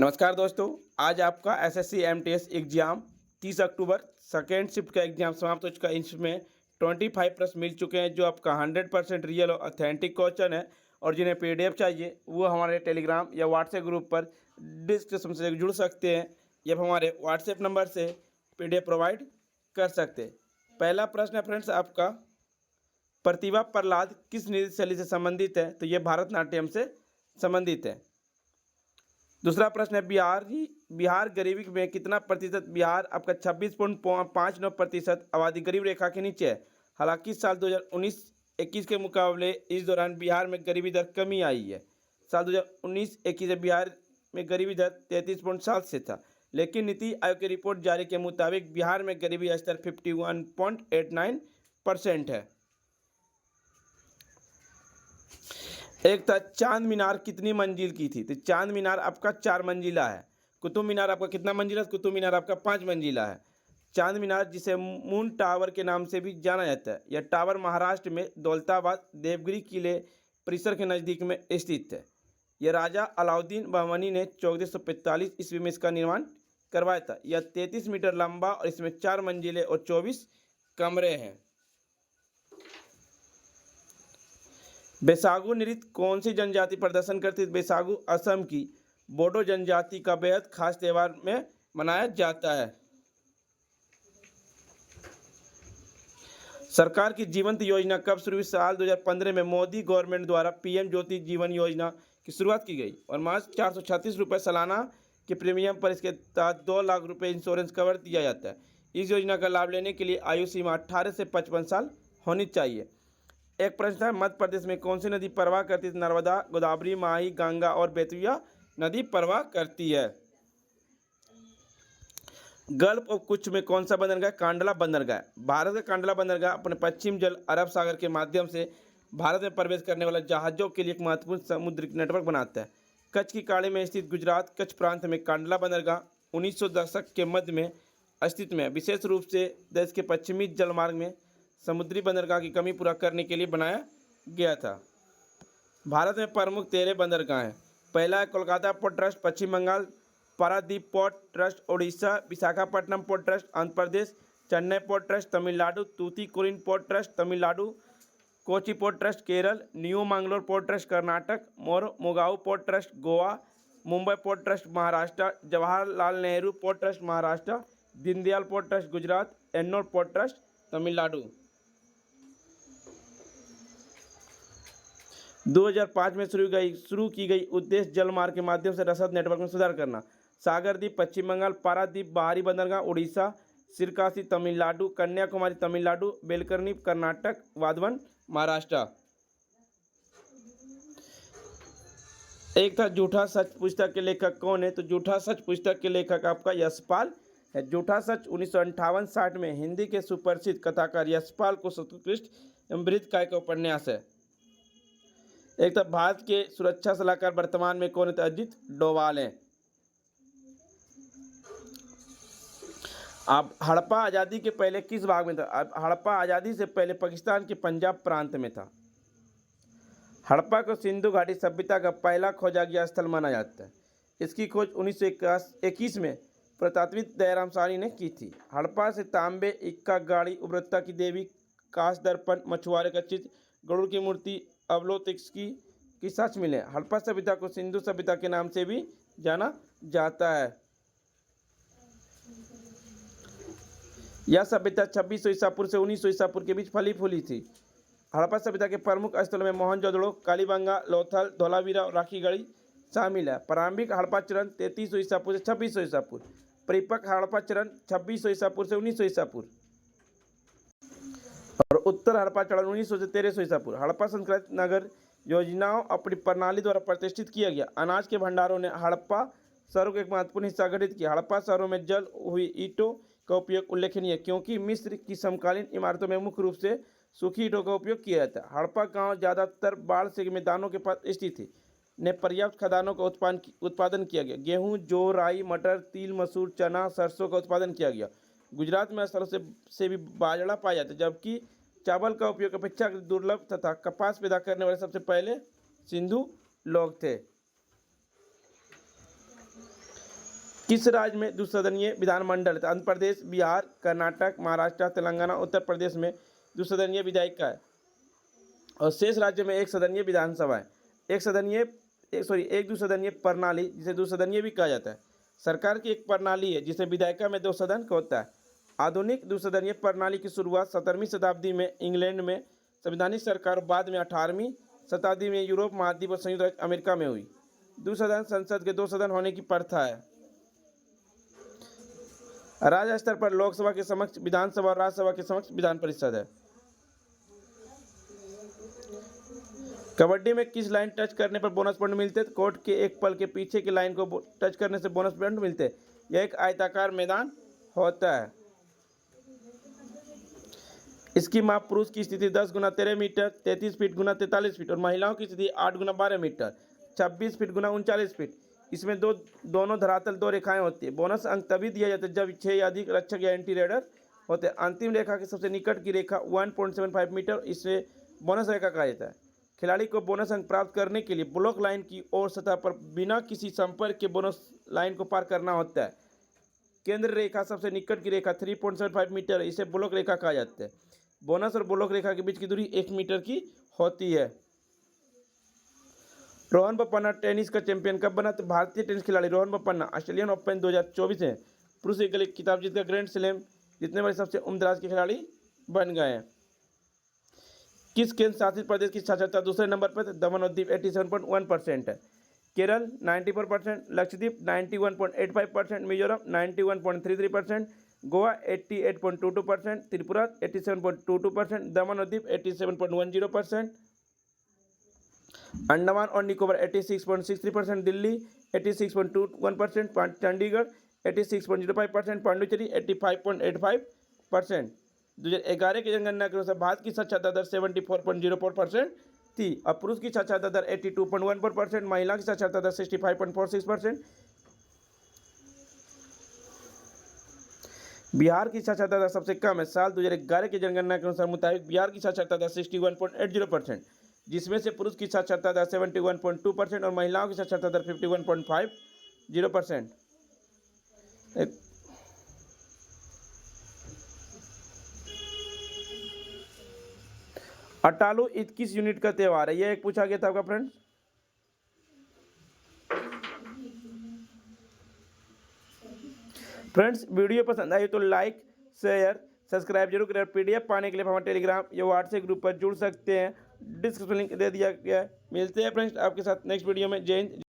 नमस्कार दोस्तों। आज आपका एसएससी एमटीएस एग्जाम 30 अक्टूबर सेकेंड शिफ्ट का एग्जाम समाप्त हो चुका है। इसमें 25 प्रश्न मिल चुके हैं जो आपका 100% रियल और ऑथेंटिक क्वेश्चन है। और जिन्हें पीडीएफ चाहिए वो हमारे टेलीग्राम या व्हाट्सएप ग्रुप पर डिस्क्रिप्शन से जुड़ सकते हैं या फिर हमारे व्हाट्सएप नंबर से पीडीएफ प्रोवाइड कर सकते हैं। पहला प्रश्न है फ्रेंड्स आपका, प्रतिभा प्रहलाद किस नृत्य शैली से संबंधित है? तो ये भारतनाट्यम से संबंधित है। दूसरा प्रश्न है, बिहार गरीबी में कितना प्रतिशत? बिहार आपका 26.59% आबादी गरीब रेखा के नीचे है। हालांकि साल 2019-21 के मुकाबले इस दौरान बिहार में गरीबी दर कमी आई है। साल 2019-21 में बिहार में गरीबी दर 33.7 से था, लेकिन नीति आयोग की रिपोर्ट जारी के मुताबिक बिहार में गरीबी स्तर 51.89% है। एक था, चांद मीनार कितनी मंजिल की थी? तो चांद मीनार आपका 4 मंजिला है। कुतुब मीनार आपका कितना मंजिला? कुतुब मीनार आपका 5 मंजिला है। चांद मीनार, जिसे मून टावर के नाम से भी जाना जाता है, यह टावर महाराष्ट्र में दौलताबाद देवगिरी किले परिसर के नज़दीक में स्थित है। यह राजा अलाउद्दीन बहमनी ने 1445 ईस्वी में इसका निर्माण करवाया था। यह 33 मीटर लंबा और इसमें 4 मंजिलें और 24 कमरे हैं। बैसागु नृत्य कौन सी जनजाति प्रदर्शन करती है? बैसागु असम की बोडो जनजाति का बेहद खास त्यौहार में मनाया जाता है। सरकार की जीवंत योजना कब शुरू हुई? साल 2015 में मोदी गवर्नमेंट द्वारा पीएम ज्योति जीवन योजना की शुरुआत की गई और मात्र 436 रुपये सालाना के प्रीमियम पर इसके तहत 2 लाख रुपये इंश्योरेंस कवर दिया जाता है। इस योजना का लाभ लेने के लिए आयु सीमा 18 से 55 साल होनी चाहिए। एक प्रश्न है, मध्य प्रदेश में कौन सी नदी प्रवाह करती है? नर्मदा, गोदावरी, माही, गंगा और बेतविया नदी प्रवाह करती है। गल्फ ऑफ कुछ में कौन सा बंदरगाह? कांडला बंदरगाह। भारत का कांडला बंदरगाह अपने पश्चिम जल अरब सागर के माध्यम से भारत में प्रवेश करने वाले जहाज़ों के लिए एक महत्वपूर्ण समुद्री नेटवर्क बनाता है। कच्छ की खाड़ी में स्थित गुजरात कच्छ प्रांत में कांडला बंदरगाह 1900 दशक के मध्य में अस्तित्व में विशेष रूप से देश के पश्चिमी जलमार्ग में समुद्री बंदरगाह की कमी पूरा करने के लिए बनाया गया था। भारत में प्रमुख 13 बंदरगाह हैं। पहला है Kolkata port trust Paschim Bangal, Paradip port trust Orissa, Visakhapatnam port trust Andhra Pradesh, Chennai port trust Tamil Nadu, Tuticorin port trust Tamil Nadu, Kochi port trust Kerala, new Mangalore port trust Karnataka, Mormugao port trust Goa, Mumbai port trust Maharashtra, Jawaharlal Nehru port trust Maharashtra, Deendayal port trust Gujarat, Ennore port trust Tamil Nadu. 2005 में शुरू की गई उद्देश्य जलमार्ग के माध्यम से रसद नेटवर्क में सुधार करना। सागरदीप पश्चिम बंगाल, पारादीप बाहरी बंदरगाह उड़ीसा, सिरकासी तमिलनाडु, कन्याकुमारी तमिलनाडु, बेलकरनी कर्नाटक, वाधवन महाराष्ट्र। एक था, झूठा सच पुस्तक के लेखक कौन है? तो झूठा सच पुस्तक के लेखक आपका यशपाल है। झूठा सच 1958-60 में हिंदी के सुप्रसिद्ध कथाकार यशपाल को उत्कृष्ट एवं बृहत्काय का उपन्यास है। एक तो भारत के सुरक्षा सलाहकार वर्तमान में कौन है? तो अजित डोभाल हैं। अब हड़प्पा आज़ादी के पहले किस भाग में था? हड़प्पा आज़ादी से पहले पाकिस्तान के पंजाब प्रांत में था। हड़प्पा को सिंधु घाटी सभ्यता का पहला खोजा गया स्थल माना जाता है। इसकी खोज 1921 में पुरातत्वविद दयाराम साहनी ने की थी। हड़प्पा से तांबे, इक्का, गाड़ी, उब्रता की देवी, कांच दर्पण, मछुआरे का चित्र, गरुड़ की मूर्ति, अवलोतिक्स की सच मिले। हड़प्पा सभ्यता को सिंधु सभ्यता के नाम से भी जाना जाता है। यह सभ्यता 2600 ईसा पूर्व से 1900 ईसा पूर्व के बीच फली फूली थी। हड़प्पा सभ्यता के प्रमुख स्थलों में मोहनजोदड़ो, कालीबंगा, लोथल, धोलावीरा और राखीगढ़ी शामिल है। प्रारंभिक हड़प्पा चरण 3300 ईसा पूर्व से 2600 ईसा पूर्व। परिपक्व हड़प्पा चरण 2600 ईसा पूर्व से 1900 ईसा पूर्व और उत्तर हड़प्पा चरण 1900 से 1300 ईसा पूर्व। हड़प्पा संस्कृति नगर योजनाओं अपनी प्रणाली द्वारा प्रतिष्ठित किया गया। अनाज के भंडारों ने हड़प्पा शहरों का एक महत्वपूर्ण हिस्सा गठित किया। हड़प्पा शहरों में जल हुई ईंटों का उपयोग उल्लेखनीय है, क्योंकि मिस्र की समकालीन इमारतों में मुख्य रूप से सूखी ईंटों का उपयोग किया जाता है। हड़प्पा गांव ज़्यादातर बाढ़ से मैदानों के पास स्थित थी। ने पर्याप्त खदानों का उत्पादन किया गया। गेहूँ, जौ, राई, मटर, तिल, मसूर, चना, सरसों का उत्पादन किया गया। गुजरात में स्थलों से भी बाजरा पाया जाता है, जबकि चावल का उपयोग अपेक्षाकृत दुर्लभ तथा कपास पैदा करने वाले सबसे पहले सिंधु लोग थे। किस राज्य में द्विसदनीय विधानमंडल है? आंध्र प्रदेश, बिहार, कर्नाटक, महाराष्ट्र, तेलंगाना, उत्तर प्रदेश में द्विसदनीय विधायिका है। और शेष राज्य में एक सदनीय विधानसभा है। एक द्विसदनीय प्रणाली, जिसे द्विसदनीय भी कहा जाता है, सरकार की एक प्रणाली है जिसमें विधायिका में 2 सदन का होता है। आधुनिक द्विसदनीय प्रणाली की शुरुआत 17वीं शताब्दी में इंग्लैंड में संवैधानिक सरकार और बाद में 18वीं शताब्दी में यूरोप महाद्वीप और संयुक्त राज्य अमेरिका में हुई। द्विसदन संसद के 2 सदन होने की प्रथा है। राज्य स्तर पर लोकसभा के समक्ष विधानसभा और राज्यसभा के समक्ष विधान परिषद है। कबड्डी में किस लाइन टच करने पर बोनस पॉइंट मिलते हैं? कोर्ट के एक पल के पीछे की लाइन को टच करने से बोनस पॉइंट मिलते हैं। यह एक आयताकार मैदान होता है। इसकी माप पुरुष की स्थिति 10 गुना 13 मीटर, 33 फीट गुना 43 फीट और महिलाओं की स्थिति 8 गुना 12 मीटर, 26 फीट गुना 39 फीट। इसमें दोनों धरातल 2 रेखाएं होती है। बोनस अंक तभी दिया जाता है जब 6 या अधिक रक्षक या एंटी रेडर होते हैं। अंतिम रेखा के सबसे निकट की रेखा 1.75 मीटर, इसे बोनस रेखा कहा जाता है। खिलाड़ी को बोनस अंक प्राप्त करने के लिए ब्लॉक लाइन की ओर सतह पर बिना किसी संपर्क के बोनस लाइन को पार करना होता है। केंद्र रेखा सबसे निकट की रेखा 3.75 मीटर, इसे ब्लॉक रेखा कहा जाता है। बोनस और ब्लॉक रेखा के बीच की दूरी 1 मीटर की होती है। रोहन बोपन्ना टेनिस का चैंपियन कब बना? तो भारतीय टेनिस खिलाड़ी रोहन बोपन्ना ऑस्ट्रेलियन ओपन 2024 में पुरुष एकल खिताब जीतकर ग्रैंड स्लैम जीतने वाले सबसे उम्रदराज के खिलाड़ी बन गए हैं। किस केंद्र शासित प्रदेश की साक्षरता दूसरे नंबर पर? दमन और दीव 87.1% है। केरल 94%, लक्षद्वीप 91.85%, मिजोरम 91.33%, गोवा 88.22%, त्रिपुरा 87.22%, दमन और दीव 87.10%, अंडमान और निकोबार 86.63%, दिल्ली 86.21%, चंडीगढ़ 86.05%, पांडिचेरी 85.85%। 2011 की जनगणना के अनुसार भारत की साक्षरता दर 74.04% थी और पुरुष की साक्षरता दर 82.14%, महिला की साक्षरता दर 65.46%। बिहार की साक्षरता दर सबसे कम है। साल 2011 की जनगणना के अनुसार मुताबिक बिहार की साक्षरता दर 61.80%, जिसमें से पुरुष की साक्षरता दर 71.2% और महिलाओं की साक्षरता दर 51.50%। अटालू ईद किस यूनिट का त्यौहार है? यह एक पूछा गया था आपका फ्रेंड्स। फ्रेंड्स, वीडियो पसंद आई तो लाइक, शेयर, सब्सक्राइब जरूर करें। पीडीएफ पाने के लिए हमारे टेलीग्राम या व्हाट्सएप ग्रुप पर जुड़ सकते हैं। डिस्क्रिप्शन लिंक दे दिया गया है। मिलते हैं फ्रेंड्स आपके साथ नेक्स्ट वीडियो में। जय हिंद।